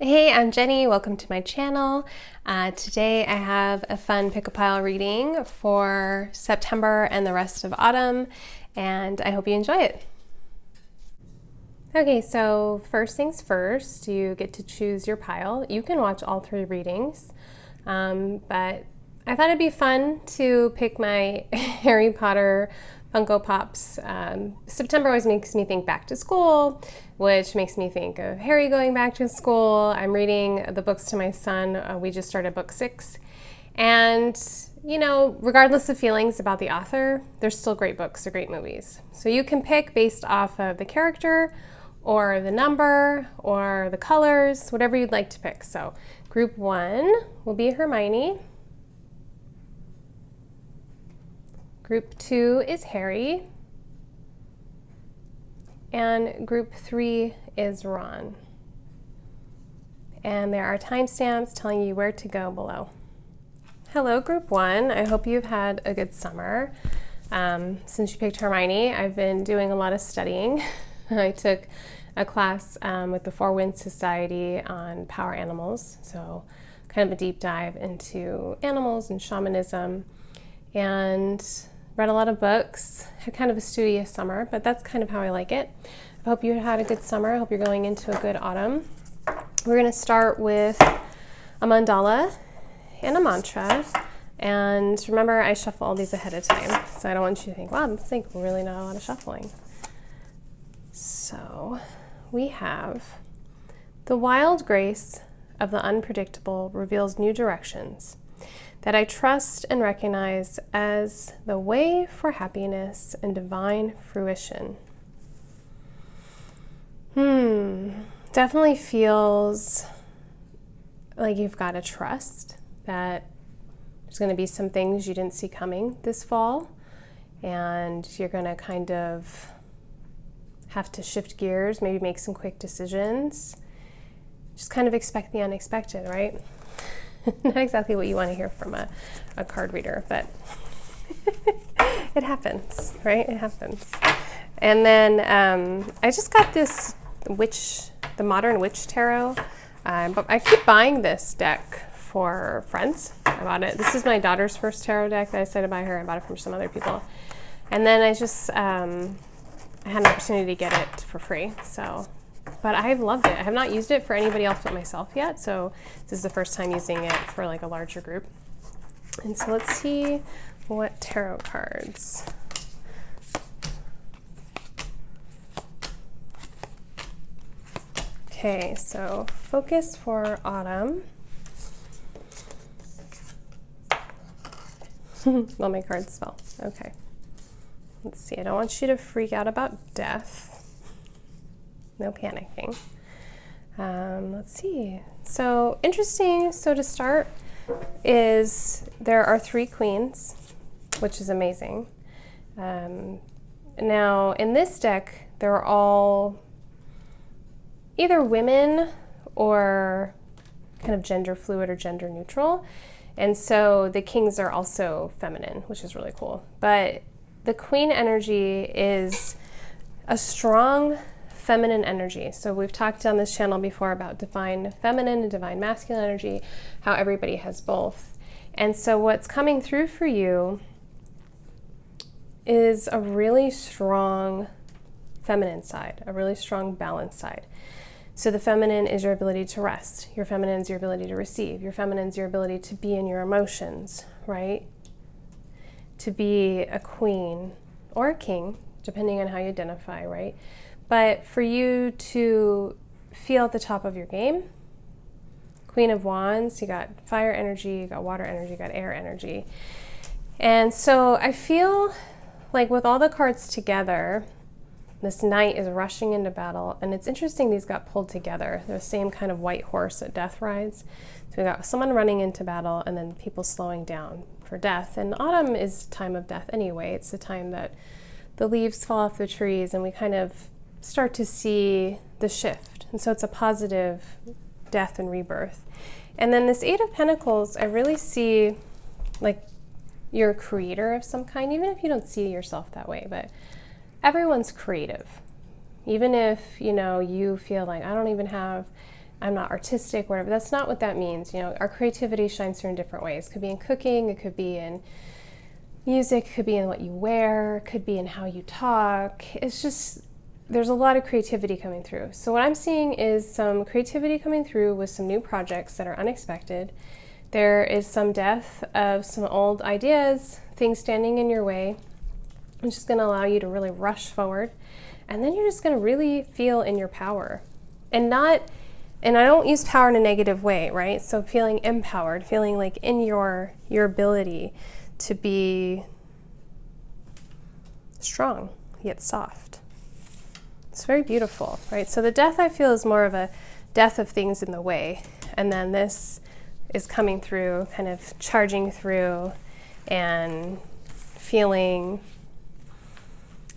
Hey, I'm Jenny. Welcome to my channel. Today I have a fun pick-a-pile reading for September and the rest of autumn, and I hope you enjoy it. Okay, so first things first, you get to choose your pile. You can watch all three readings, but I thought it'd be fun to pick my Harry Potter Funko Pops. September always makes me think back to school, which makes me think of Harry going back to school. I'm reading the books to my son. We just started book 6. And, you know, regardless of feelings about the author, they're still great books, they're great movies. So you can pick based off of the character or the number or the colors, whatever you'd like to pick. So group 1 will be Hermione. Group 2 is Harry. And group 3 is Ron. And there are timestamps telling you where to go below. Hello, group 1. I hope you've had a good summer. Since you picked Hermione, I've been doing a lot of studying. I took a class with the Four Winds Society on power animals, so kind of a deep dive into animals and shamanism, and read a lot of books. Had kind of a studious summer, but that's kind of how I like it. I hope you had a good summer. I hope you're going into a good autumn. We're going to start with a mandala and a mantra. And remember, I shuffle all these ahead of time, so I don't want you to think, wow, this is really not a lot of shuffling. So we have: the wild grace of the unpredictable reveals new directions that I trust and recognize as the way for happiness and divine fruition. Definitely feels like you've got to trust that there's going to be some things you didn't see coming this fall, and you're going to kind of have to shift gears, maybe make some quick decisions. Just kind of expect the unexpected, right? Not exactly what you want to hear from a card reader, but it happens, right? It happens. And then I just got this the Modern Witch Tarot, but I keep buying this deck for friends. I bought it. This is my daughter's first tarot deck that I decided to buy her. I bought it from some other people. And then I just, I had an opportunity to get it for free, so. But I've loved it. I have not used it for anybody else but myself yet, so this is the first time using it for like a larger group. And so let's see what tarot cards. Okay, so focus for autumn. All my cards fell. Okay. Let's see. I don't want you to freak out about death. No panicking. Let's see. So interesting. So to start is there are 3 queens, which is amazing. Now in this deck, they're all either women or kind of gender fluid or gender neutral. And so the kings are also feminine, which is really cool. But the queen energy is a strong feminine energy. So we've talked on this channel before about divine feminine and divine masculine energy, how everybody has both. And so what's coming through for you is a really strong feminine side, a really strong balanced side. So the feminine is your ability to rest. Your feminine is your ability to receive. Your feminine is your ability to be in your emotions, right? To be a queen or a king, depending on how you identify, right? But for you to feel at the top of your game, Queen of Wands, you got fire energy, you got water energy, you got air energy. And so I feel like with all the cards together, this knight is rushing into battle. And it's interesting, these got pulled together. They're the same kind of white horse that death rides. So we got someone running into battle and then people slowing down for death. And autumn is time of death anyway. It's the time that the leaves fall off the trees and we kind of start to see the shift. And so it's a positive death and rebirth. And then this 8 of Pentacles, I really see like you're a creator of some kind, even if you don't see yourself that way, but everyone's creative. Even if, you know, you feel like I don't even have I'm not artistic, whatever. That's not what that means. You know, our creativity shines through in different ways. It could be in cooking, it could be in music, it could be in what you wear, it could be in how you talk. It's just, there's a lot of creativity coming through. So what I'm seeing is some creativity coming through with some new projects that are unexpected. There is some death of some old ideas, things standing in your way, which is going to allow you to really rush forward. And then you're just going to really feel in your power. And I don't use power in a negative way, right? So feeling empowered, feeling like in your ability to be strong, yet soft. It's very beautiful, right? So the death, I feel, is more of a death of things in the way. And then this is coming through, kind of charging through and feeling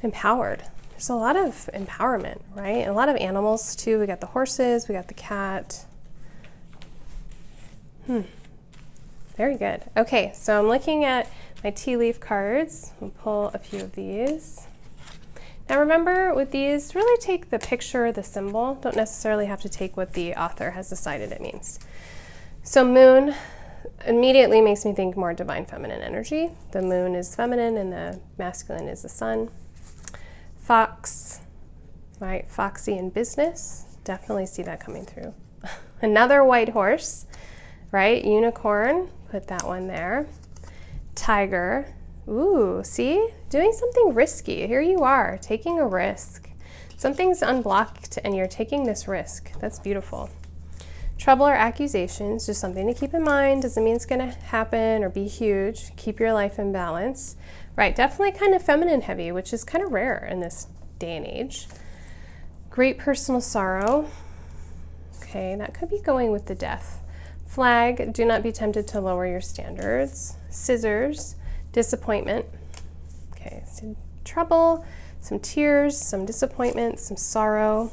empowered. There's a lot of empowerment, right? And a lot of animals too. We got the horses, we got the cat. Very good. Okay, so I'm looking at my tea leaf cards. I'll pull a few of these. Now remember, with these, really take the picture, the symbol. Don't necessarily have to take what the author has decided it means. So moon immediately makes me think more divine feminine energy. The moon is feminine and the masculine is the sun. Fox, right? Foxy in business. Definitely see that coming through. Another white horse, right? Unicorn, put that one there. Tiger. Ooh, see? Doing something risky. Here you are, taking a risk. Something's unblocked and you're taking this risk. That's beautiful. Trouble or accusations, just something to keep in mind. Doesn't mean it's going to happen or be huge. Keep your life in balance. Right, definitely kind of feminine heavy, which is kind of rare in this day and age. Great personal sorrow. Okay, that could be going with the death. Flag, do not be tempted to lower your standards. Scissors, disappointment. Okay, so trouble, some tears, some disappointment, some sorrow.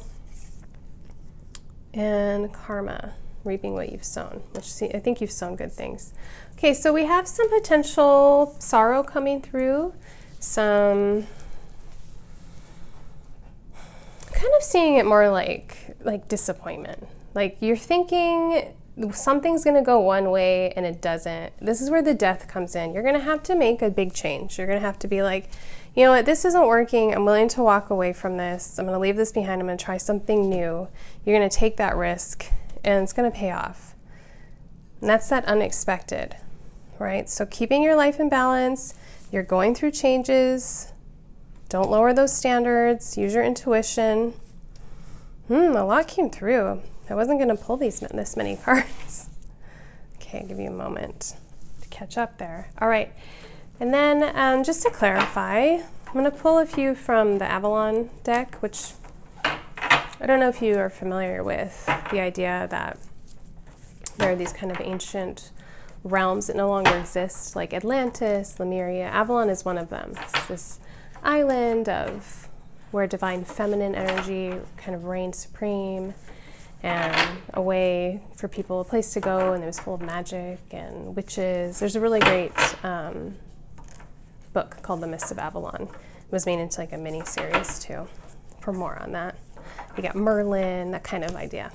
And karma, reaping what you've sown, which I think you've sown good things. Okay, so we have some potential sorrow coming through, some kind of seeing it more like disappointment. Like you're thinking something's going to go one way and it doesn't. This is where the death comes in. You're going to have to make a big change. You're going to have to be like, you know what, this isn't working. I'm willing to walk away from this. I'm going to leave this behind. I'm going to try something new. You're going to take that risk and it's going to pay off. And that's that unexpected, right? So keeping your life in balance, you're going through changes. Don't lower those standards. Use your intuition. A lot came through. I wasn't going to pull this many cards. Okay, give you a moment to catch up there. All right. And then just to clarify, I'm going to pull a few from the Avalon deck, which I don't know if you are familiar with the idea that there are these kind of ancient realms that no longer exist, like Atlantis, Lemuria. Avalon is one of them. It's this island of where divine feminine energy kind of reigned supreme, and a way for people, a place to go, and it was full of magic and witches. There's a really great book called The Mists of Avalon. It was made into like a mini series too, for more on that. We got Merlin, that kind of idea.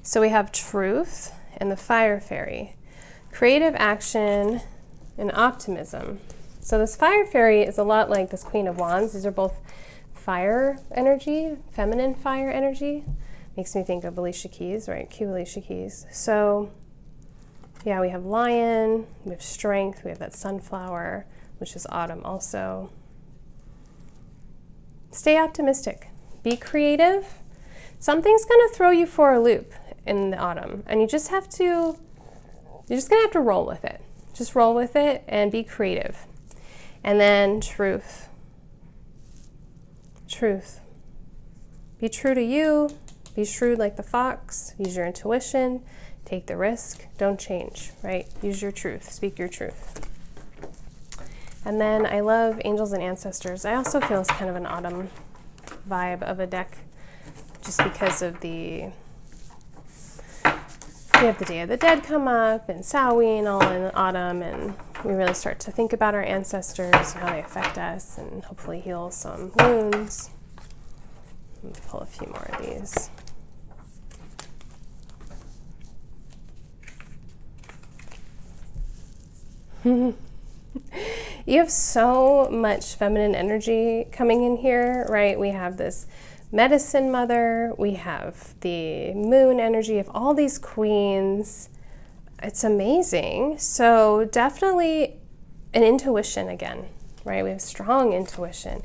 So we have truth and the fire fairy, creative action and optimism. So this fire fairy is a lot like this Queen of Wands. These are both fire energy, feminine fire energy. Makes me think of Alicia Keys, right? Cue Alicia Keys. So yeah, we have lion, we have strength, we have that sunflower, which is autumn also. Stay optimistic. Be creative. Something's going to throw you for a loop in the autumn, and you're just going to have to roll with it. Just roll with it and be creative. And then truth. Truth. Be true to you. Be shrewd like the fox. Use your intuition. Take the risk. Don't change, right? Use your truth. Speak your truth. And then I love angels and ancestors. I also feel it's kind of an autumn vibe of a deck, just because of we have the Day of the Dead come up and Samhain all in the autumn, and we really start to think about our ancestors and how they affect us and hopefully heal some wounds. Let me pull a few more of these. You have so much feminine energy coming in here, right? We have this medicine mother, we have the moon energy of all these queens. It's amazing. So definitely an intuition again, right? We have strong intuition.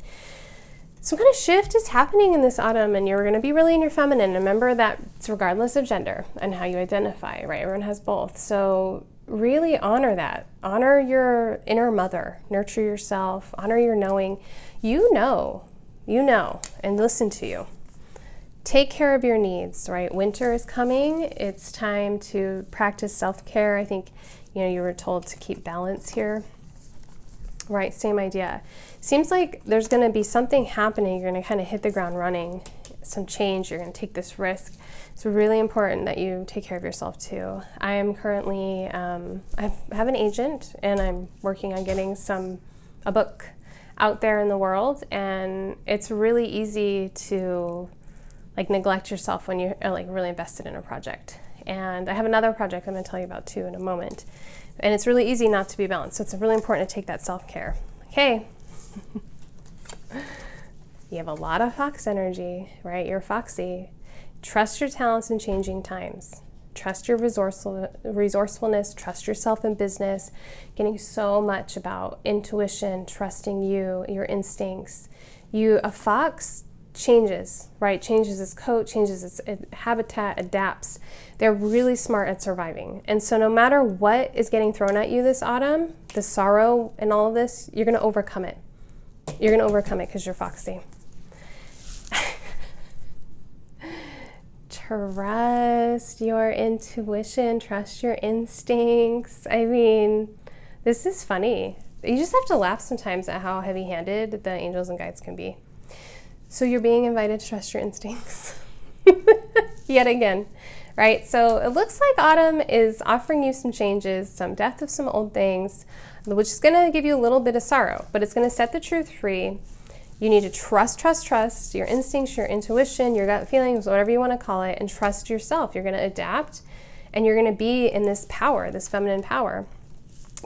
Some kind of shift is happening in this autumn, and you're going to be really in your feminine. Remember that it's regardless of gender and how you identify, right? Everyone has both. So really honor that. Honor your inner mother. Nurture yourself. Honor your knowing. You know, and listen to you. Take care of your needs, right? Winter is coming. It's time to practice self-care. I think, you were told to keep balance here. Right, same idea. Seems like there's going to be something happening. You're going to kind of hit the ground running, some change. You're going to take this risk. It's really important that you take care of yourself too. I am currently, I have an agent, and I'm working on getting a book out there in the world. And it's really easy to neglect yourself when you're really invested in a project. And I have another project I'm going to tell you about too in a moment. And it's really easy not to be balanced. So it's really important to take that self-care. Okay. You have a lot of fox energy, right? You're foxy. Trust your talents in changing times. Trust your resourcefulness. Trust yourself in business. Getting so much about intuition, trusting you, your instincts. A fox changes, right? Changes its coat, changes its habitat, adapts. They're really smart at surviving. And so no matter what is getting thrown at you this autumn, the sorrow and all of this, you're going to overcome it. You're going to overcome it because you're foxy. Trust your intuition. Trust your instincts. I mean, this is funny. You just have to laugh sometimes at how heavy-handed the angels and guides can be. So you're being invited to trust your instincts yet again, right? So it looks like autumn is offering you some changes, some death of some old things, which is going to give you a little bit of sorrow, but it's going to set the truth free. You need to trust your instincts, your intuition, your gut feelings, whatever you want to call it, and trust yourself. You're going to adapt, and you're going to be in this power, this feminine power.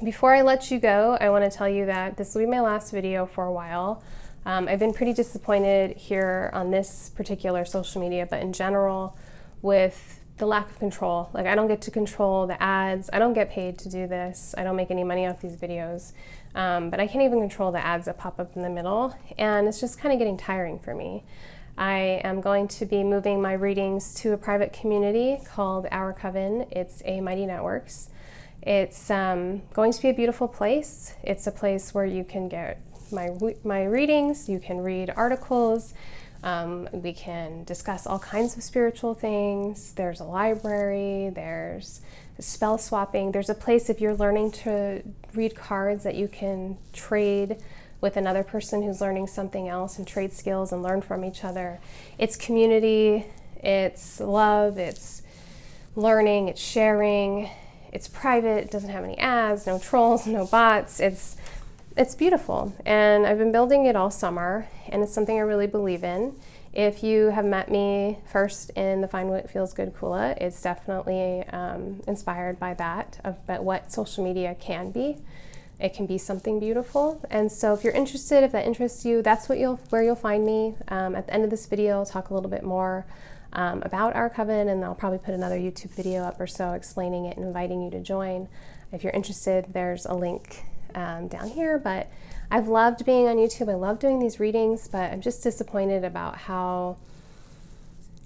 Before I let you go, I want to tell you that this will be my last video for a while. I've been pretty disappointed here on this particular social media, but in general, with the lack of control. I don't get to control the ads. I don't get paid to do this. I don't make any money off these videos. But I can't even control the ads that pop up in the middle, and it's just kind of getting tiring for me. I am going to be moving my readings to a private community called Our Coven. It's a Mighty Networks. It's going to be a beautiful place. It's a place where you can get my readings, you can read articles, we can discuss all kinds of spiritual things. There's a library, there's spell swapping, there's a place if you're learning to read cards that you can trade with another person who's learning something else and trade skills and learn from each other. It's community, it's love, it's learning, it's sharing, it's private, it doesn't have any ads, no trolls, no bots. It's beautiful, and I've been building it all summer, and it's something I really believe in. If you have met me first in the Find What Feels Good Kula, it's definitely inspired by that, about what social media can be. It can be something beautiful, and so if you're interested, if that interests you, that's where you'll find me. At the end of this video, I'll talk a little bit more about Our Coven, and I'll probably put another YouTube video up or so explaining it and inviting you to join. If you're interested, there's a link down here, but I've loved being on YouTube. I love doing these readings, but I'm just disappointed about how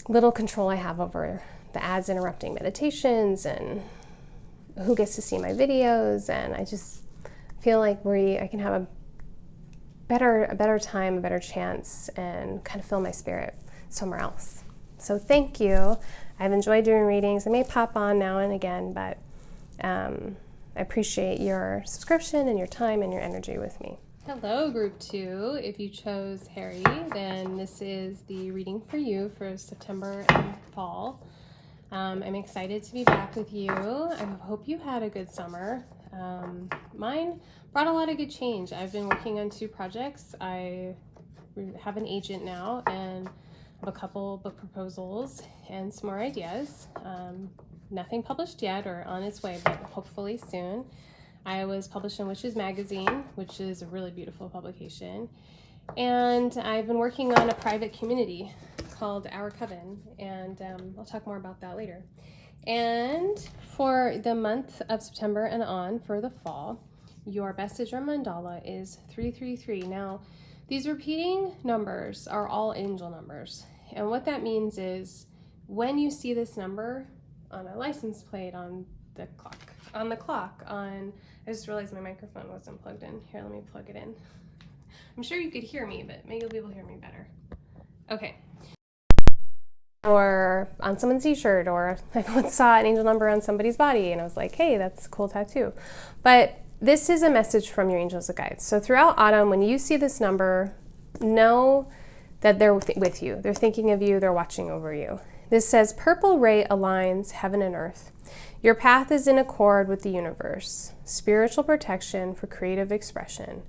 little control I have over the ads interrupting meditations and who gets to see my videos, and I just feel like I can have a better time, a better chance, and kind of fill my spirit somewhere else. So thank you. I've enjoyed doing readings. I may pop on now and again, but I appreciate your subscription and your time and your energy with me. Hello, Group 2. If you chose Harry, then this is the reading for you for September and fall. I'm excited to be back with you. I hope you had a good summer. Mine brought a lot of good change. I've been working on 2 projects. I have an agent now and have a couple book proposals and some more ideas. Nothing published yet or on its way, but hopefully soon. I was published in Witches Magazine, which is a really beautiful publication. And I've been working on a private community called Our Coven, and I'll talk more about that later. And for the month of September and on, for the fall, your message or mandala is 333. Now, these repeating numbers are all angel numbers. And what that means is when you see this number on a license plate, on the clock, I just realized my microphone wasn't plugged in. Here, let me plug it in. I'm sure you could hear me, but maybe you'll be able to hear me better. Okay. Or on someone's t-shirt, or I once saw an angel number on somebody's body, and I was like, hey, that's a cool tattoo. But this is a message from your angels and guides. So throughout autumn, when you see this number, know that they're with you. They're thinking of you. They're watching over you. This says, purple ray aligns heaven and earth. Your path is in accord with the universe. Spiritual protection for creative expression.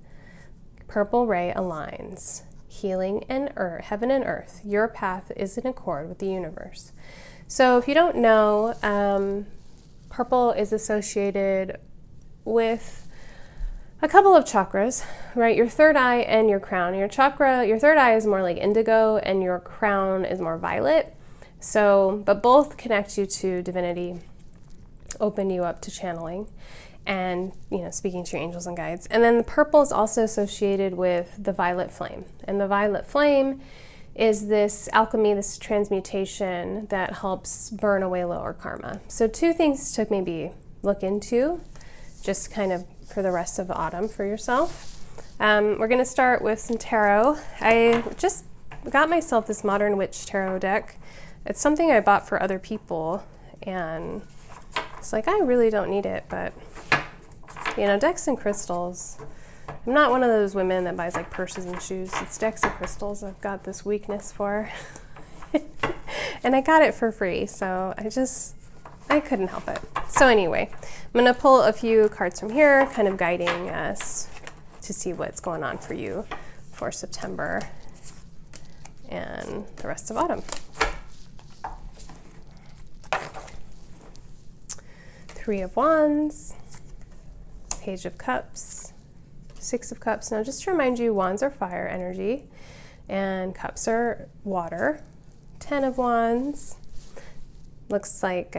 Purple ray aligns healing and heaven and earth. Your path is in accord with the universe. So if you don't know, purple is associated with a couple of chakras, right? Your third eye and your crown. Your third eye is more like indigo, and your crown is more violet. So, but both connect you to divinity, open you up to channeling, and, speaking to your angels and guides. And then the purple is also associated with the violet flame. And the violet flame is this alchemy, this transmutation that helps burn away lower karma. So 2 things to maybe look into, just kind of for the rest of the autumn for yourself. We're going to start with some tarot. I just got myself this Modern Witch tarot deck. It's something I bought for other people, and it's like, I really don't need it, but decks and crystals. I'm not one of those women that buys like purses and shoes. It's decks and crystals I've got this weakness for. And I got it for free, so I couldn't help it. So anyway, I'm going to pull a few cards from here, kind of guiding us to see what's going on for you for September and the rest of autumn. 3 of Wands, Page of Cups, 6 of Cups. Now just to remind you, Wands are fire energy and Cups are water. 10 of Wands. Looks like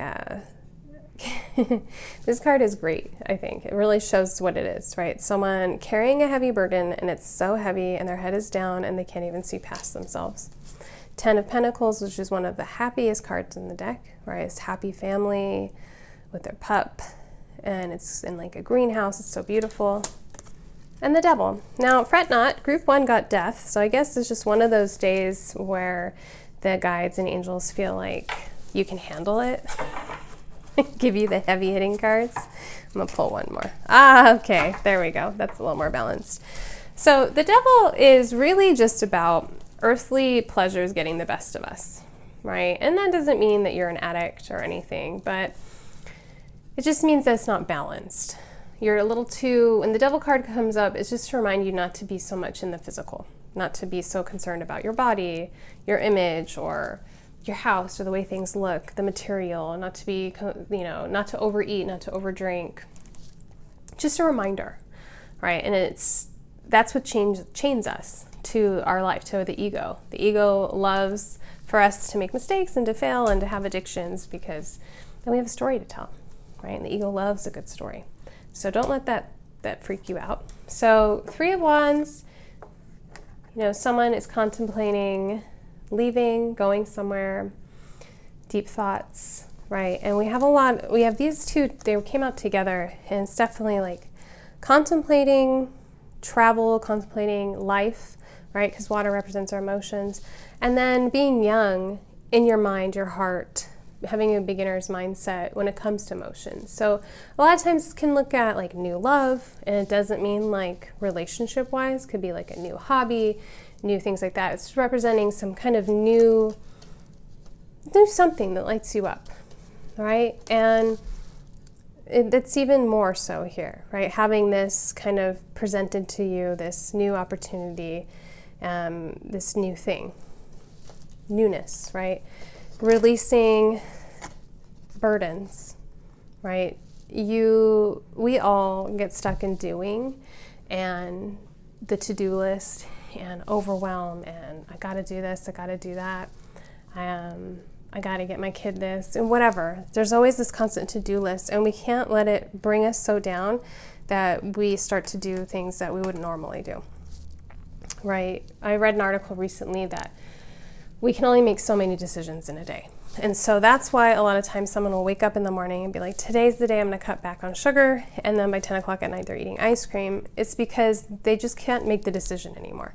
this card is great, I think. It really shows what it is, right? Someone carrying a heavy burden, and it's so heavy and their head is down and they can't even see past themselves. 10 of Pentacles, which is one of the happiest cards in the deck, right? It's happy family with their pup, and it's in like a greenhouse. It's so beautiful. And the Devil. Now, fret not, group 1 got Death, so I guess it's just one of those days where the guides and angels feel like you can handle it. Give you the heavy hitting cards. I'm gonna pull one more. Okay, there we go. That's a little more balanced. So the Devil is really just about earthly pleasures getting the best of us, right? And that doesn't mean that you're an addict or anything, but it just means that it's not balanced. You're a little too, when the Devil card comes up, it's just to remind you not to be so much in the physical, not to be so concerned about your body, your image, or your house, or the way things look, the material, not to be, not to overeat, not to overdrink. Just a reminder, right? And that's what chains us to our life, to the ego. The ego loves for us to make mistakes and to fail and to have addictions, because then we have a story to tell, right? And the ego loves a good story. So don't let that freak you out. So 3 of Wands, someone is contemplating leaving, going somewhere, deep thoughts, right? And we have these 2, they came out together, and it's definitely like contemplating travel, contemplating life, right? Because water represents our emotions. And then being young in your mind, your heart, having a beginner's mindset when it comes to emotions. So a lot of times can look at like new love, and it doesn't mean like relationship wise, could be like a new hobby, new things like that. It's representing some kind of new something that lights you up, right? And it's even more so here, right? Having this kind of presented to you, this new opportunity, this new thing, newness, right? Releasing burdens, right? we all get stuck in doing and the to-do list and overwhelm and I got to do this, I got to do that. I got to get my kid this and whatever. There's always this constant to-do list, and we can't let it bring us so down that we start to do things that we wouldn't normally do, right? I read an article recently that we can only make so many decisions in a day. And so that's why a lot of times someone will wake up in the morning and be like, today's the day I'm going to cut back on sugar, and then by 10 o'clock at night they're eating ice cream. It's because they just can't make the decision anymore.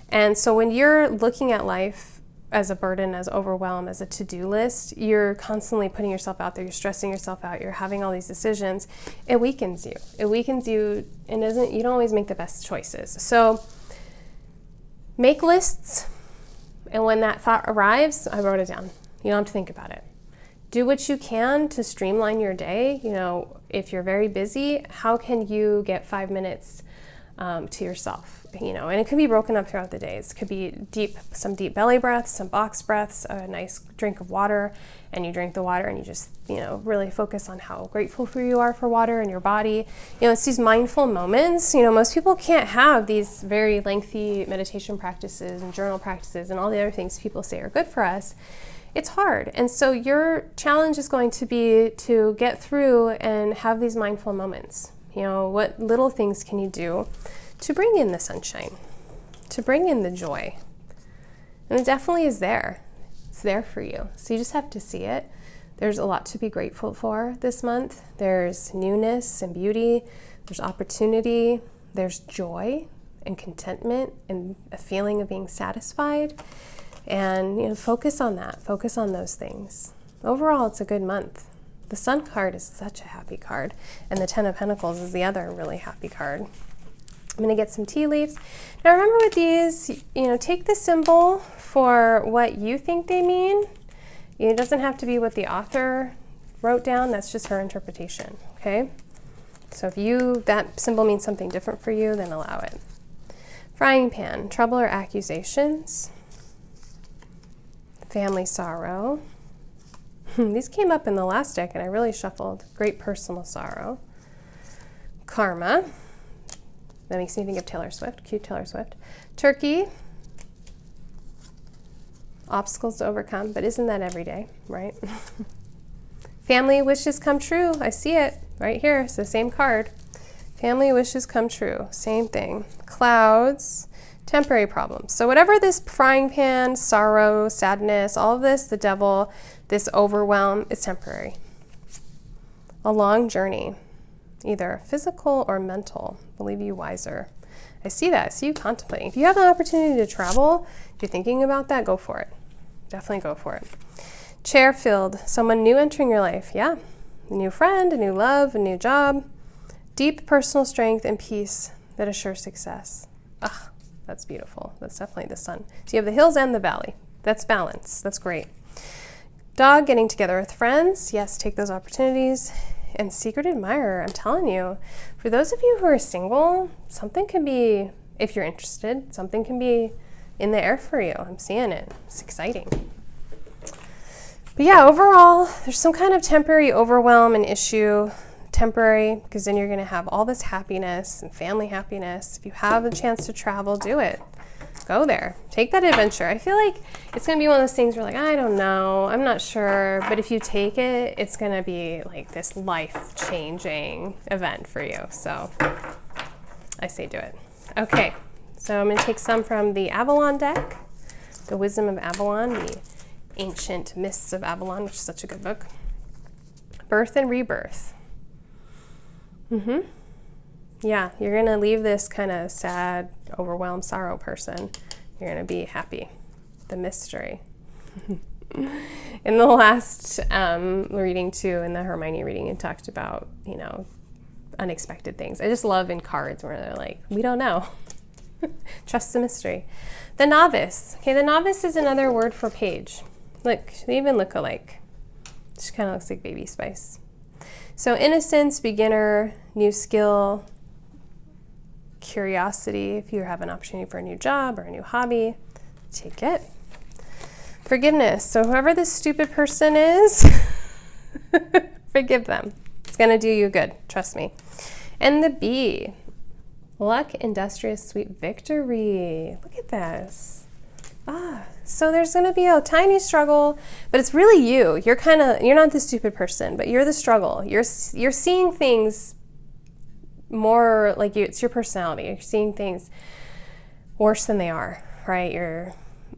And so when you're looking at life as a burden, as overwhelm, as a to-do list, you're constantly putting yourself out there, you're stressing yourself out, you're having all these decisions. It weakens you. It weakens you and you don't always make the best choices. So make lists, and when that thought arrives, I wrote it down. You don't have to think about it. Do what you can to streamline your day. You know, if you're very busy, how can you get 5 minutes to yourself? You know, and it could be broken up throughout the days. It could be some deep belly breaths, some box breaths, a nice drink of water, and you drink the water and you just, you know, really focus on how grateful you are for water and your body. You know, it's these mindful moments. You know, most people can't have these very lengthy meditation practices and journal practices and all the other things people say are good for us. It's hard. And so your challenge is going to be to get through and have these mindful moments. You know, what little things can you do to bring in the sunshine, to bring in the joy? And it definitely is there. It's there for you. So you just have to see it. There's a lot to be grateful for this month. There's newness and beauty. There's opportunity. There's joy and contentment and a feeling of being satisfied. And, you know, focus on that. Focus on those things. Overall, it's a good month. The Sun card is such a happy card, and the Ten of Pentacles is the other really happy card. I'm going to get some tea leaves. Now remember with these, you know, take the symbol for what you think they mean. It doesn't have to be what the author wrote down. That's just her interpretation, okay? So if that symbol means something different for you, then allow it. Frying pan, trouble or accusations. Family sorrow. These came up in the last deck and I really shuffled. Great personal sorrow. Karma. That makes me think of Taylor Swift, cute Taylor Swift. Turkey. Obstacles to overcome, but isn't that every day, right? Family wishes come true. I see it right here. It's the same card. Family wishes come true. Same thing. Clouds. Temporary problems. So whatever this frying pan, sorrow, sadness, all of this, the devil, this overwhelm, is temporary. A long journey, either physical or mental, will leave you wiser. I see that. I see you contemplating. If you have an opportunity to travel, if you're thinking about that, go for it. Definitely go for it. Chair filled, someone new entering your life. Yeah. A new friend, a new love, a new job. Deep personal strength and peace that assure success. Ah. That's beautiful. That's definitely the sun. So you have the hills and the valley. That's balance. That's great. Dog, getting together with friends. Yes, take those opportunities. And secret admirer, I'm telling you, for those of you who are single, something can be, if you're interested, something can be in the air for you. I'm seeing it. It's exciting. But yeah, overall, there's some kind of temporary overwhelm and issue. Temporary, because then you're going to have all this happiness and family happiness. If you have a chance to travel, do it. Go there. Take that adventure. I feel like it's going to be one of those things where like, I don't know, I'm not sure. But if you take it, it's going to be like this life-changing event for you. So I say do it. Okay, so I'm going to take some from the Avalon deck, the Wisdom of Avalon, the Ancient Mists of Avalon, which is such a good book. Birth and rebirth. Yeah, you're going to leave this kind of sad, overwhelmed, sorrow person. You're going to be happy. The mystery. In the last reading too, in the Hermione reading, it talked about, you know, unexpected things. I just love in cards where they're like, we don't know. Trust the mystery. The novice. Okay, the novice is another word for page. Look, they even look alike. Just kind of looks like Baby Spice. So innocence, beginner, new skill, curiosity. If you have an opportunity for a new job or a new hobby, take it. Forgiveness. So whoever this stupid person is, forgive them. It's going to do you good. Trust me. And the B, luck, industrious, sweet victory. Look at this. So there's going to be a tiny struggle, but it's really you. You're not the stupid person, but you're the struggle. You're seeing things more like you. It's your personality. You're seeing things worse than they are, right?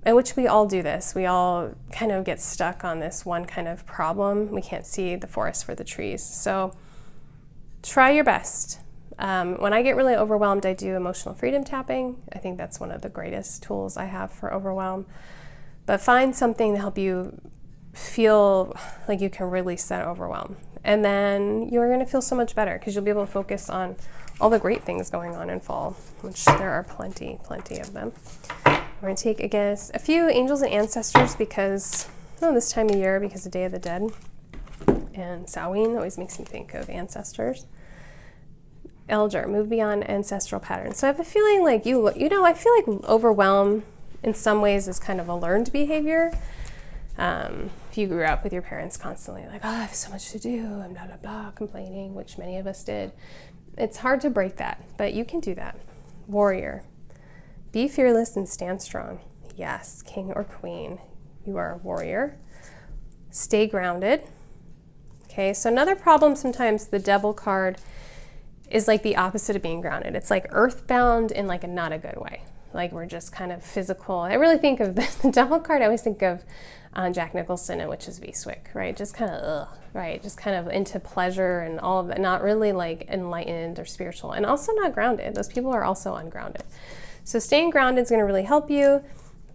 And which we all do this. We all kind of get stuck on this one kind of problem. We can't see the forest for the trees. So try your best. When I get really overwhelmed, I do emotional freedom tapping. I think that's one of the greatest tools I have for overwhelm. But find something to help you feel like you can release that overwhelm. And then you're going to feel so much better because you'll be able to focus on all the great things going on in fall, which there are plenty of them. We're going to take, I guess, a few angels and ancestors because, this time of year, because of Day of the Dead. And Samhain always makes me think of ancestors. Elder, move beyond ancestral patterns. So I have a feeling like I feel like overwhelm in some ways is kind of a learned behavior. If you grew up with your parents constantly like, I have so much to do, I'm blah, blah, blah, complaining, which many of us did. It's hard to break that, but you can do that. Warrior, be fearless and stand strong. Yes, king or queen, you are a warrior. Stay grounded. Okay, so another problem sometimes, the devil card is like the opposite of being grounded. It's like earthbound in like a not a good way. Like we're just kind of physical. I really think of the devil card, I always think of Jack Nicholson and Witches v. Swick, right? Just kind of, right? Just kind of into pleasure and all of that, not really like enlightened or spiritual, and also not grounded. Those people are also ungrounded. So staying grounded is going to really help you.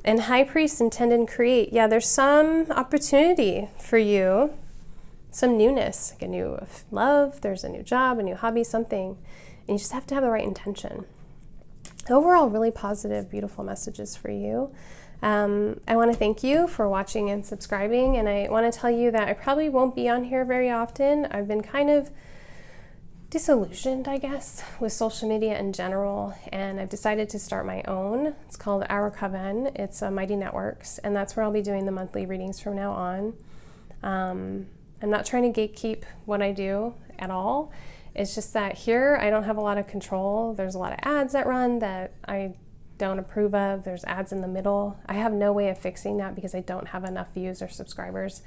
And High Priest, intend and create. Yeah, there's some opportunity for you, some newness, like a new love, there's a new job, a new hobby, something, and you just have to have the right intention. Overall, really positive, beautiful messages for you. I want to thank you for watching and subscribing, and I want to tell you that I probably won't be on here very often. I've been kind of disillusioned, I guess, with social media in general, and I've decided to start my own. It's called Our Coven. It's Mighty Networks, and that's where I'll be doing the monthly readings from now on. I'm not trying to gatekeep what I do at all. It's just that here I don't have a lot of control. There's a lot of ads that run that I don't approve of. There's ads in the middle. I have no way of fixing that because I don't have enough views or subscribers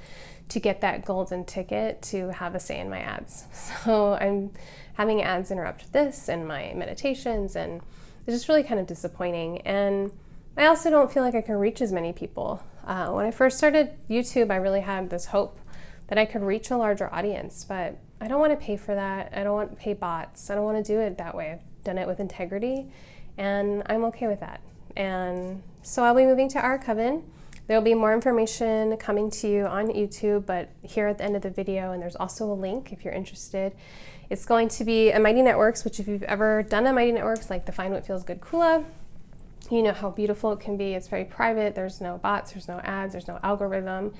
to get that golden ticket to have a say in my ads. So I'm having ads interrupt this and my meditations, and it's just really kind of disappointing. And I also don't feel like I can reach as many people. When I first started YouTube, I really had this hope that I could reach a larger audience, but I don't want to pay for that. I don't want to pay bots. I don't want to do it that way. I've done it with integrity, and I'm okay with that. And so I'll be moving to Our Coven. There'll be more information coming to you on YouTube, but here at the end of the video, and there's also a link if you're interested. It's going to be a Mighty Networks, which if you've ever done a Mighty Networks, like the Find What Feels Good Kula, you know how beautiful it can be. It's very private. There's no bots, there's no ads, there's no algorithm.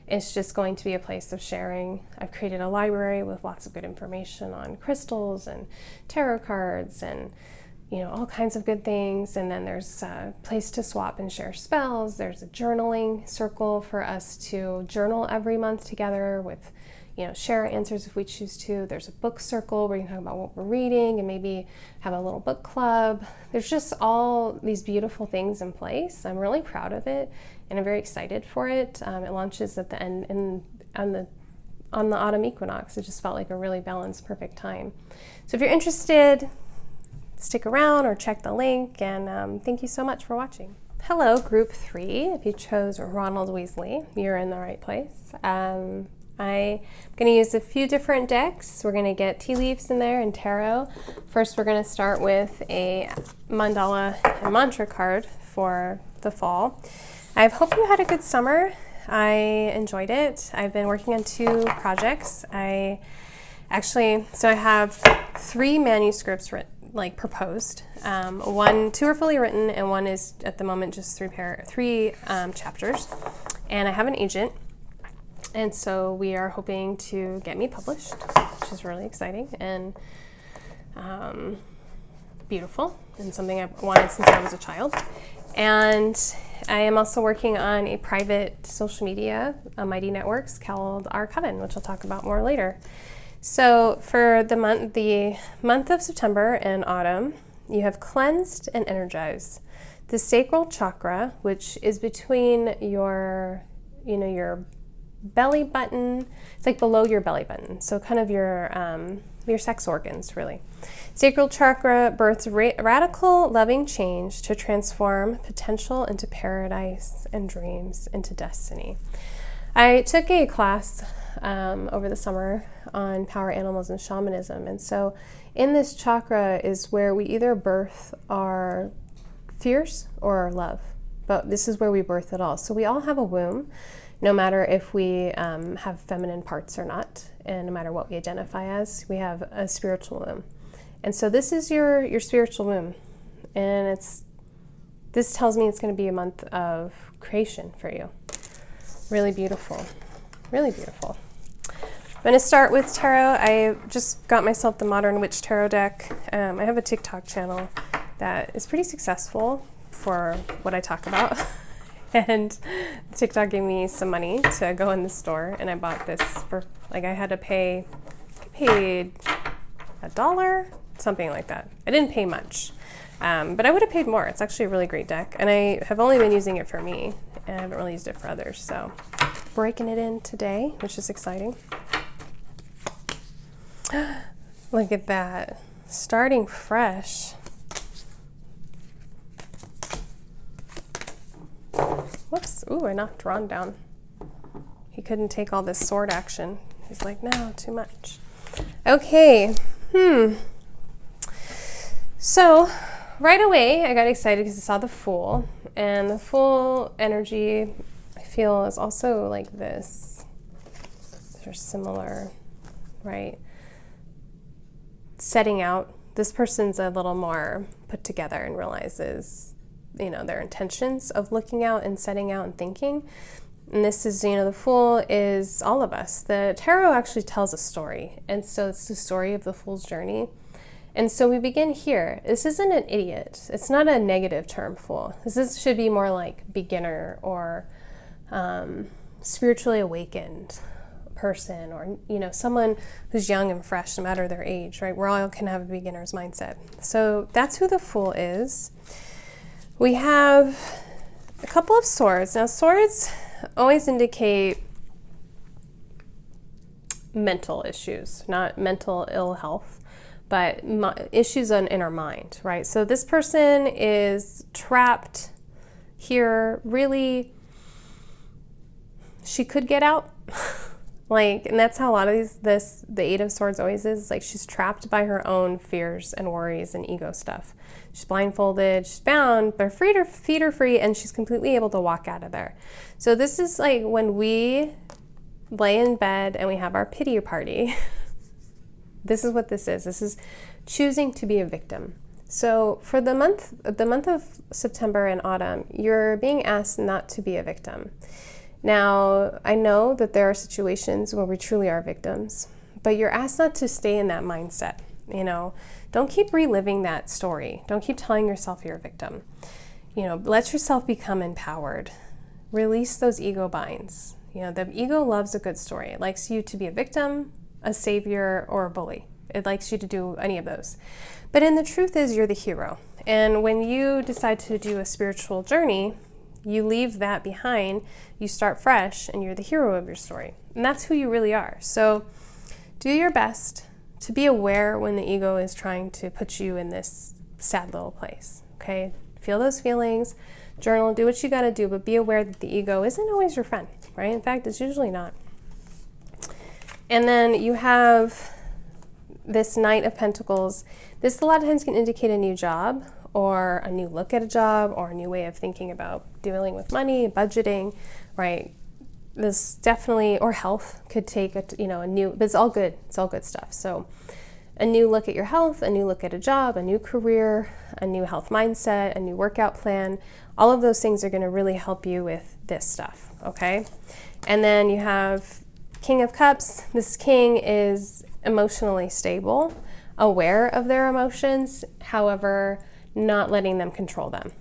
It's just going to be a place of sharing. I've created a library with lots of good information on crystals and tarot cards and all kinds of good things. And then there's a place to swap and share spells. There's a journaling circle for us to journal every month together with, share our answers if we choose to. There's a book circle where you can talk about what we're reading and maybe have a little book club. There's just all these beautiful things in place. I'm really proud of it, and I'm very excited for it. It launches at the end on the autumn equinox. It just felt like a really balanced, perfect time. So if you're interested, stick around or check the link, and thank you so much for watching. Hello, Group 3. If you chose Ronald Weasley, you're in the right place. I'm going to use a few different decks. We're going to get tea leaves in there and tarot. First, we're going to start with a mandala and mantra card for the fall. I hope you had a good summer. I enjoyed it. I've been working on 2 projects. I have 3 manuscripts proposed. 2 are fully written, and 1 is at the moment just 3 chapters. And I have an agent. And so we are hoping to get me published, which is really exciting and beautiful, and something I've wanted since I was a child. And I am also working on a private social media, Mighty Networks, called Our Coven, which I'll talk about more later. So for the month of September and autumn, you have cleansed and energized the sacral chakra, which is between your belly button. It's like below your belly button, so kind of your sex organs, really. Sacral chakra births radical loving change to transform potential into paradise and dreams into destiny. I took a class over the summer on power animals and shamanism, and so in this chakra is where we either birth our fears or our love, but this is where we birth it all. So we all have a womb, no matter if we have feminine parts or not, and no matter what we identify as, we have a spiritual womb. And so this is your spiritual womb, and this tells me it's going to be a month of creation for you. Really beautiful, really beautiful. I'm going to start with tarot. I just got myself the Modern Witch Tarot deck. I have a TikTok channel that is pretty successful for what I talk about. And TikTok gave me some money to go in the store, and I bought this for, like, I had to pay, I paid $1, something like that. I didn't pay much, but I would have paid more. It's actually a really great deck, and I have only been using it for me, and I haven't really used it for others, so breaking it in today, which is exciting. Look at that, starting fresh. Whoops, ooh, I knocked Ron down. He couldn't take all this sword action. He's like, no, too much. Okay, So, right away, I got excited because I saw the Fool, and the Fool energy, I feel, is also like this. They're similar, right? Setting out. This person's a little more put together and realizes, their intentions of looking out and setting out and thinking. And this is, the Fool is all of us. The tarot actually tells a story, and so it's the story of the Fool's journey. And so we begin here. This isn't an idiot. It's not a negative term, Fool. Should be more like beginner or spiritually awakened person, or someone who's young and fresh, no matter their age, right? We all can have a beginner's mindset. So that's who the Fool is. We have a couple of swords. Now, swords always indicate mental issues, not mental ill health, but issues in our mind, right? So this person is trapped here. Really, she could get out. And that's how a lot of the Eight of Swords always is. Like, she's trapped by her own fears and worries and ego stuff. She's blindfolded, she's bound, but her feet are free, and she's completely able to walk out of there. So this is like when we lay in bed and we have our pity party. This is what this is. This is choosing to be a victim. So for the month of September and autumn, you're being asked not to be a victim. Now, I know that there are situations where we truly are victims, but you're asked not to stay in that mindset. Don't keep reliving that story. Don't keep telling yourself you're a victim. Let yourself become empowered. Release those ego binds. The ego loves a good story. It likes you to be a victim, a savior, or a bully. It likes you to do any of those. But the truth is, you're the hero. And when you decide to do a spiritual journey, you leave that behind, you start fresh, and you're the hero of your story. And that's who you really are. So do your best to be aware when the ego is trying to put you in this sad little place, okay? Feel those feelings, journal, do what you gotta do, but be aware that the ego isn't always your friend, right? In fact, it's usually not. And then you have this Knight of Pentacles. This a lot of times can indicate a new job, or a new look at a job, or a new way of thinking about dealing with money, budgeting, right? This definitely, or health could take a new, but it's all good. It's all good stuff. So a new look at your health, a new look at a job, a new career, a new health mindset, a new workout plan. All of those things are going to really help you with this stuff, okay? And then you have King of Cups. This king is emotionally stable, aware of their emotions, however, not letting them control them.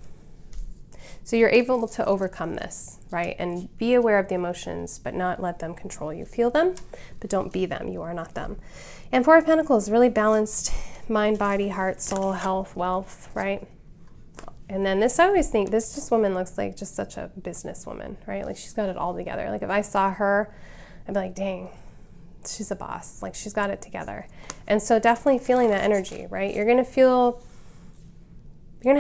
So you're able to overcome this, right? And be aware of the emotions, but not let them control you. Feel them, but don't be them. You are not them. And Four of Pentacles, really balanced mind, body, heart, soul, health, wealth, right? And then this, I always think, this woman looks like just such a businesswoman, right? Like she's got it all together. Like if I saw her, I'd be like, dang, she's a boss. Like she's got it together. And so definitely feeling that energy, right? You're going to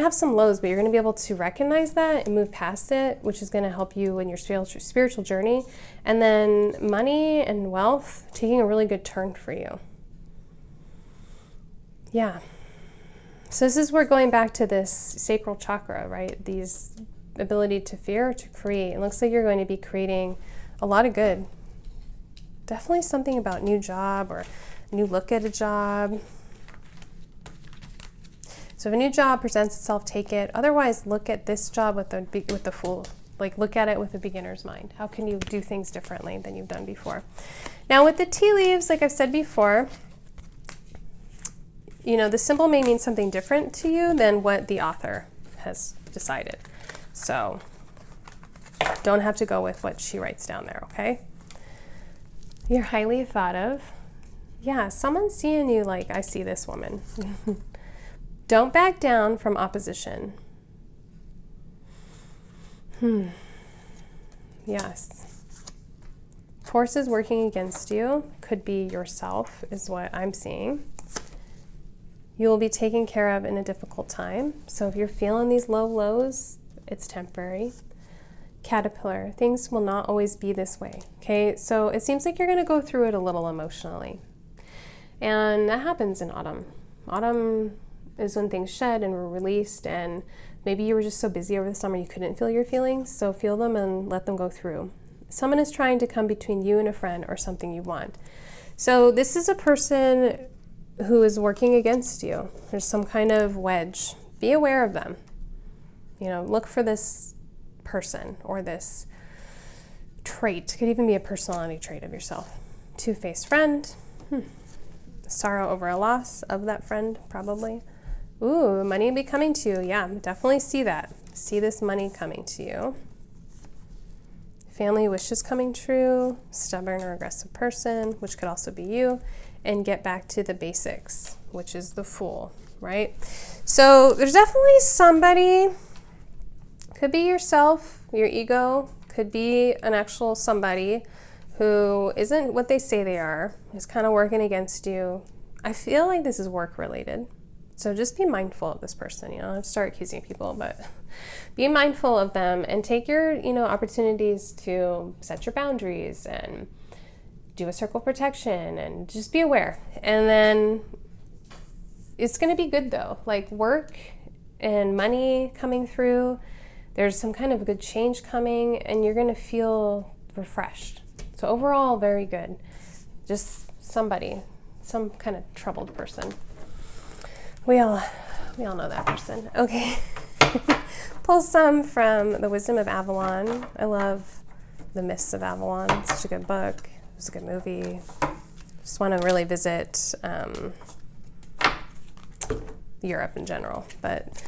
have some lows, but you're going to be able to recognize that and move past it, which is going to help you in your spiritual journey. And then money and wealth taking a really good turn for you. Yeah. So this is where going back to this sacral chakra, right? These ability to fear, to create. It looks like you're going to be creating a lot of good. Definitely something about new job or new look at a job. So if a new job presents itself, take it. Otherwise, look at this job with the Fool. Like look at it with a beginner's mind. How can you do things differently than you've done before? Now with the tea leaves, like I've said before, you know, the symbol may mean something different to you than what the author has decided. So don't have to go with what she writes down there, okay? You're highly thought of. Yeah, someone's seeing you like, I see this woman. Don't back down from opposition. Yes. Forces working against you, could be yourself, is what I'm seeing. You will be taken care of in a difficult time. So if you're feeling these low lows, it's temporary. Caterpillar, things will not always be this way. Okay, so it seems like you're going to go through it a little emotionally. And that happens in autumn. Autumn is when things shed and were released, and maybe you were just so busy over the summer you couldn't feel your feelings, so feel them and let them go through. Someone is trying to come between you and a friend or something you want. So this is a person who is working against you. There's some kind of wedge. Be aware of them. You know, look for this person or this trait. It could even be a personality trait of yourself. Two-faced friend. Sorrow over a loss of that friend, probably. Ooh, money will be coming to you. Yeah, definitely see that. See this money coming to you. Family wishes coming true. Stubborn or aggressive person, which could also be you. And get back to the basics, which is the Fool, right? So there's definitely somebody, could be yourself, your ego, could be an actual somebody who isn't what they say they are, is kind of working against you. I feel like this is work related. So just be mindful of this person. You know, don't start accusing people, but be mindful of them and take your, opportunities to set your boundaries and do a circle of protection and just be aware. And then it's going to be good though. Like work and money coming through, there's some kind of good change coming and you're going to feel refreshed. So overall, very good. Just somebody, some kind of troubled person. We all know that person. Okay. Pull some from The Wisdom of Avalon. I love The Mists of Avalon. It's such a good book. It's a good movie. Just want to really visit Europe in general, but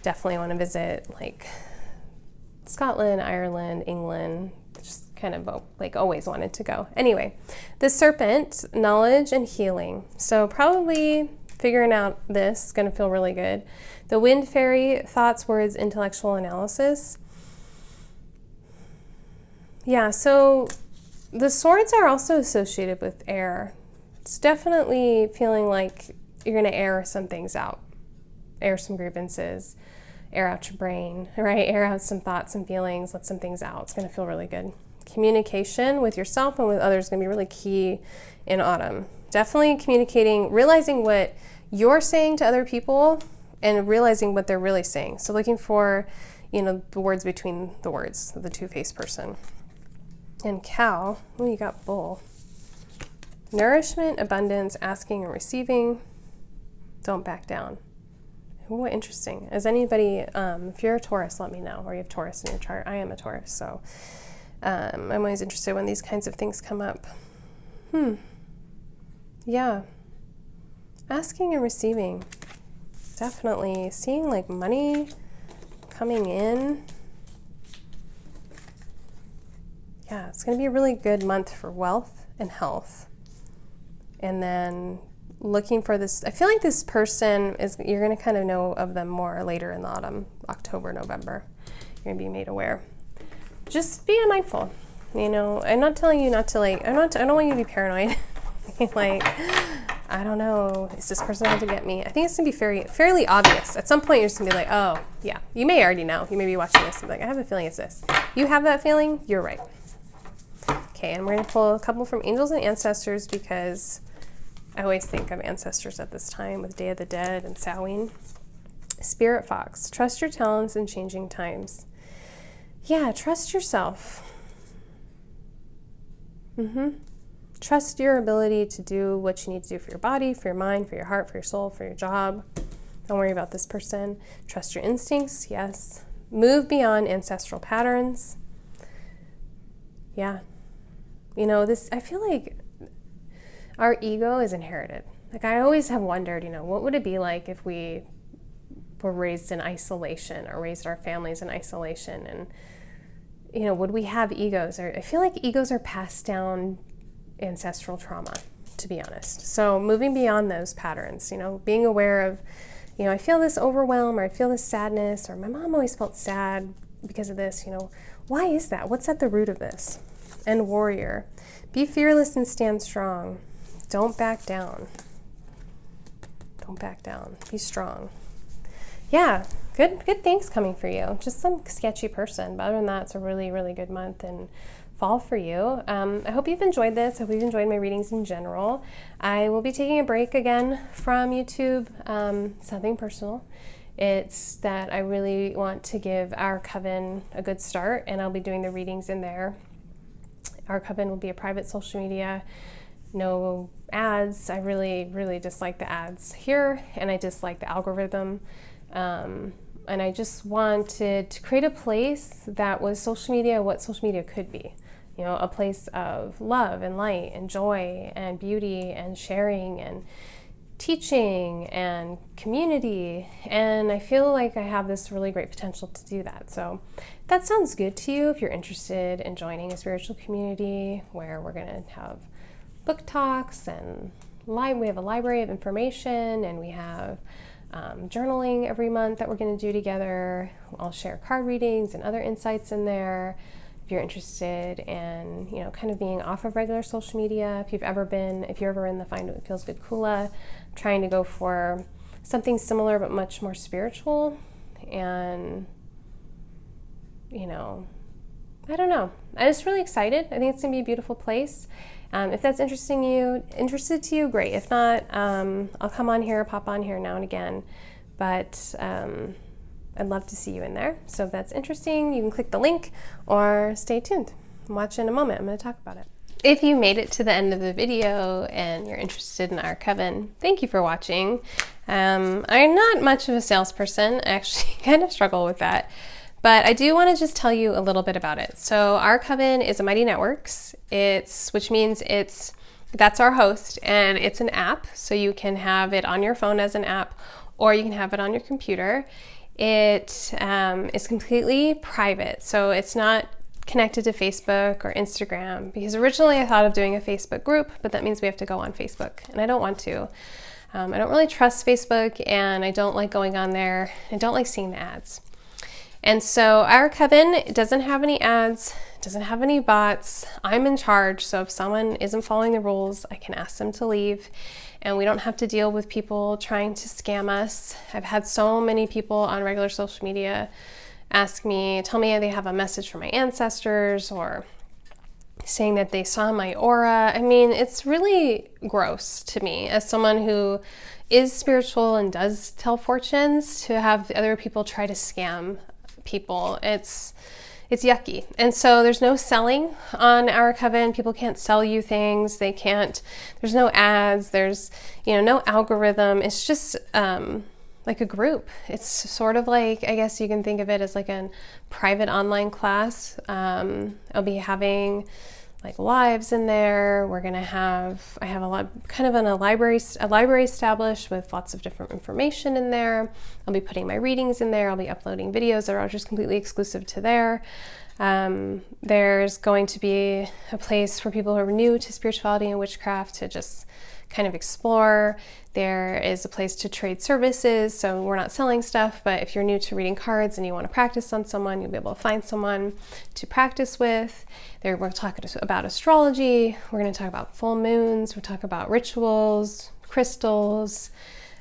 definitely want to visit like Scotland, Ireland, England. Just kind of like always wanted to go. Anyway, the Serpent, knowledge and healing. So probably figuring out this is going to feel really good. The Wind Fairy, thoughts, words, intellectual analysis. Yeah, so the swords are also associated with air. It's definitely feeling like you're going to air some things out, air some grievances, air out your brain, right? Air out some thoughts and feelings, let some things out. It's going to feel really good. Communication with yourself and with others is going to be really key in autumn. Definitely communicating, realizing what you're saying to other people and realizing what they're really saying. So looking for, the words between the words of the two-faced person. And cow, you got bull. Nourishment, abundance, asking and receiving. Don't back down. Ooh, interesting. Is anybody, if you're a Taurus, let me know, or you have Taurus in your chart. I am a Taurus, so I'm always interested when these kinds of things come up. Yeah. Asking and receiving. Definitely seeing like money coming in. Yeah, it's going to be a really good month for wealth and health. And then looking for this, I feel like this person you're going to kind of know of them more later in the autumn, October, November. You're going to be made aware. Just be mindful. You know, I'm not telling you not to I don't want you to be paranoid. Like, I don't know, is this person out to get me? I think it's going to be fairly obvious. At some point, you're just going to be like, oh, yeah. You may already know. You may be watching this and be like, I have a feeling it's this. You have that feeling? You're right. Okay, and we're going to pull a couple from angels and ancestors because I always think of ancestors at this time with Day of the Dead and Samhain. Spirit Fox, trust your talents in changing times. Yeah, trust yourself. Trust your ability to do what you need to do for your body, for your mind, for your heart, for your soul, for your job. Don't worry about this person. Trust your instincts, yes. Move beyond ancestral patterns. Yeah. You know, I feel like our ego is inherited. Like, I always have wondered, you know, what would it be like if we were raised in isolation or raised our families in isolation? And, you know, would we have egos? I feel like egos are passed down ancestral trauma, to be honest. So moving beyond those patterns, you know, being aware of, you know, I feel this overwhelm, or I feel this sadness, or my mom always felt sad because of this, you know, why is that? What's at the root of this? And warrior, be fearless and stand strong. Don't back down. Don't back down. Be strong. Yeah, good things coming for you. Just some sketchy person, but other than that, it's a really, really good month and fall for you. I hope you've enjoyed this. I hope you've enjoyed my readings in general. I will be taking a break again from YouTube. Something personal. It's that I really want to give our Coven a good start, and I'll be doing the readings in there. Our Coven will be a private social media, no ads. I really, really dislike the ads here, and I dislike the algorithm. And I just wanted to create a place that was social media, what social media could be. You know, a place of love and light and joy and beauty and sharing and teaching and community. And I feel like I have this really great potential to do that. So if that sounds good to you, if you're interested in joining a spiritual community where we're going to have book talks and we have a library of information, and we have journaling every month that we're going to do together. I'll share card readings and other insights in there. If you're interested in, you know, kind of being off of regular social media, if you're ever in the Find What Feels Good Kula, trying to go for something similar but much more spiritual, and, you know, I don't know. I'm just really excited. I think it's going to be a beautiful place. If that's interested to you, great. If not, I'll pop on here now and again. But I'd love to see you in there. So if that's interesting, you can click the link or stay tuned. Watch in a moment. I'm going to talk about it. If you made it to the end of the video and you're interested in our Coven, thank you for watching. I'm not much of a salesperson. I actually kind of struggle with that. But I do want to just tell you a little bit about it. So our Coven is a Mighty Networks, which means that's our host, and it's an app. So you can have it on your phone as an app, or you can have it on your computer. It is completely private, so it's not connected to Facebook or Instagram, because originally I thought of doing a Facebook group, but that means we have to go on Facebook, and I don't want to. I don't really trust Facebook, and I don't like going on there. I don't like seeing the ads. And so our Coven doesn't have any ads, doesn't have any bots. I'm in charge, so if someone isn't following the rules, I can ask them to leave, and we don't have to deal with people trying to scam us. I've had so many people on regular social media tell me they have a message from my ancestors, or saying that they saw my aura. I mean, it's really gross to me as someone who is spiritual and does tell fortunes, to have other people try to scam people. It's yucky. And so there's no selling on our Coven. People can't sell you things. There's no ads. There's, no algorithm. It's just like a group. It's sort of like, I guess you can think of it as like a private online class. I'll be having like lives in there. We're gonna have, I have a lot, kind of a library established with lots of different information in there. I'll be putting my readings in there. I'll be uploading videos that are just completely exclusive to there. There's going to be a place for people who are new to spirituality and witchcraft to just kind of explore. There is a place to trade services, so we're not selling stuff, but if you're new to reading cards and you want to practice on someone, you'll be able to find someone to practice with. There we're talking about astrology, we're going to talk about full moons, we'll talk about rituals, crystals,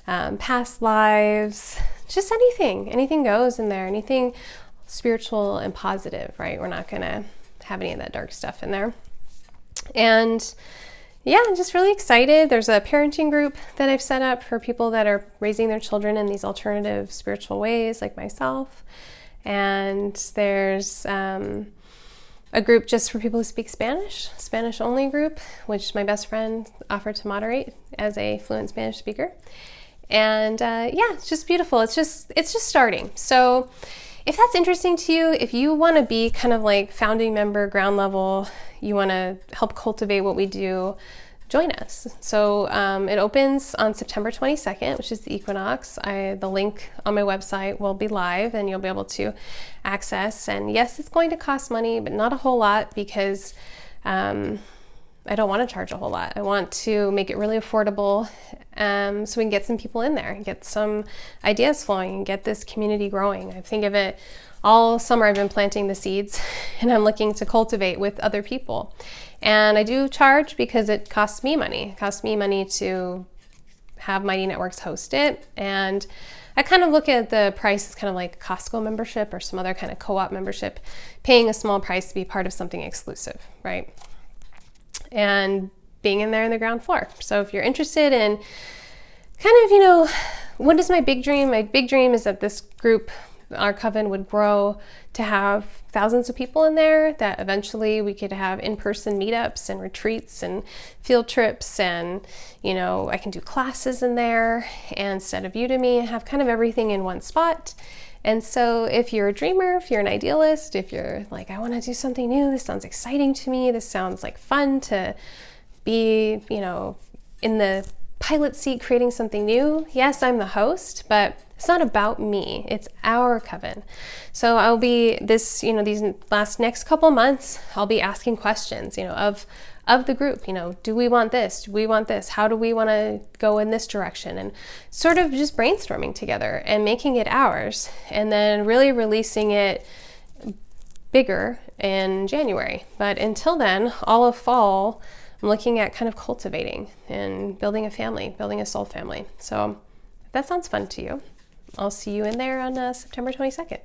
past lives, just anything goes in there, anything spiritual and positive, right? We're not going to have any of that dark stuff in there. And yeah, I'm just really excited. There's a parenting group that I've set up for people that are raising their children in these alternative spiritual ways, like myself. And there's a group just for people who speak Spanish only group, which my best friend offered to moderate as a fluent Spanish speaker. And yeah, it's just beautiful. It's just starting. So if that's interesting to you, if you want to be kind of like founding member, ground level, you want to help cultivate what we do, join us. So it opens on September 22nd, which is the equinox. The link on my website will be live and you'll be able to access. And yes, it's going to cost money, but not a whole lot, because I don't want to charge a whole lot. I want to make it really affordable, so we can get some people in there and get some ideas flowing and get this community growing. I think of it all summer, I've been planting the seeds and I'm looking to cultivate with other people. And I do charge because it costs me money. It costs me money to have Mighty Networks host it. And I kind of look at the price as kind of like Costco membership or some other kind of co-op membership, paying a small price to be part of something exclusive, right? And being in there in the ground floor. So if you're interested in kind of, what is my big dream? My big dream is that this group, our coven, would grow to have thousands of people in there, that eventually we could have in-person meetups and retreats and field trips, and I can do classes in there, and instead of Udemy, have kind of everything in one spot. And so if you're a dreamer, if you're an idealist, if you're like, I want to do something new, this sounds exciting to me, this sounds like fun to be, in the pilot seat creating something new. Yes, I'm the host, but it's not about me, it's our coven. So I'll be these next couple months, I'll be asking questions, of the group, do we want this? Do we want this? How do we want to go in this direction? And sort of just brainstorming together and making it ours, and then really releasing it bigger in January. But until then, all of fall, I'm looking at kind of cultivating and building a family, building a soul family. So if that sounds fun to you, I'll see you in there on September 22nd.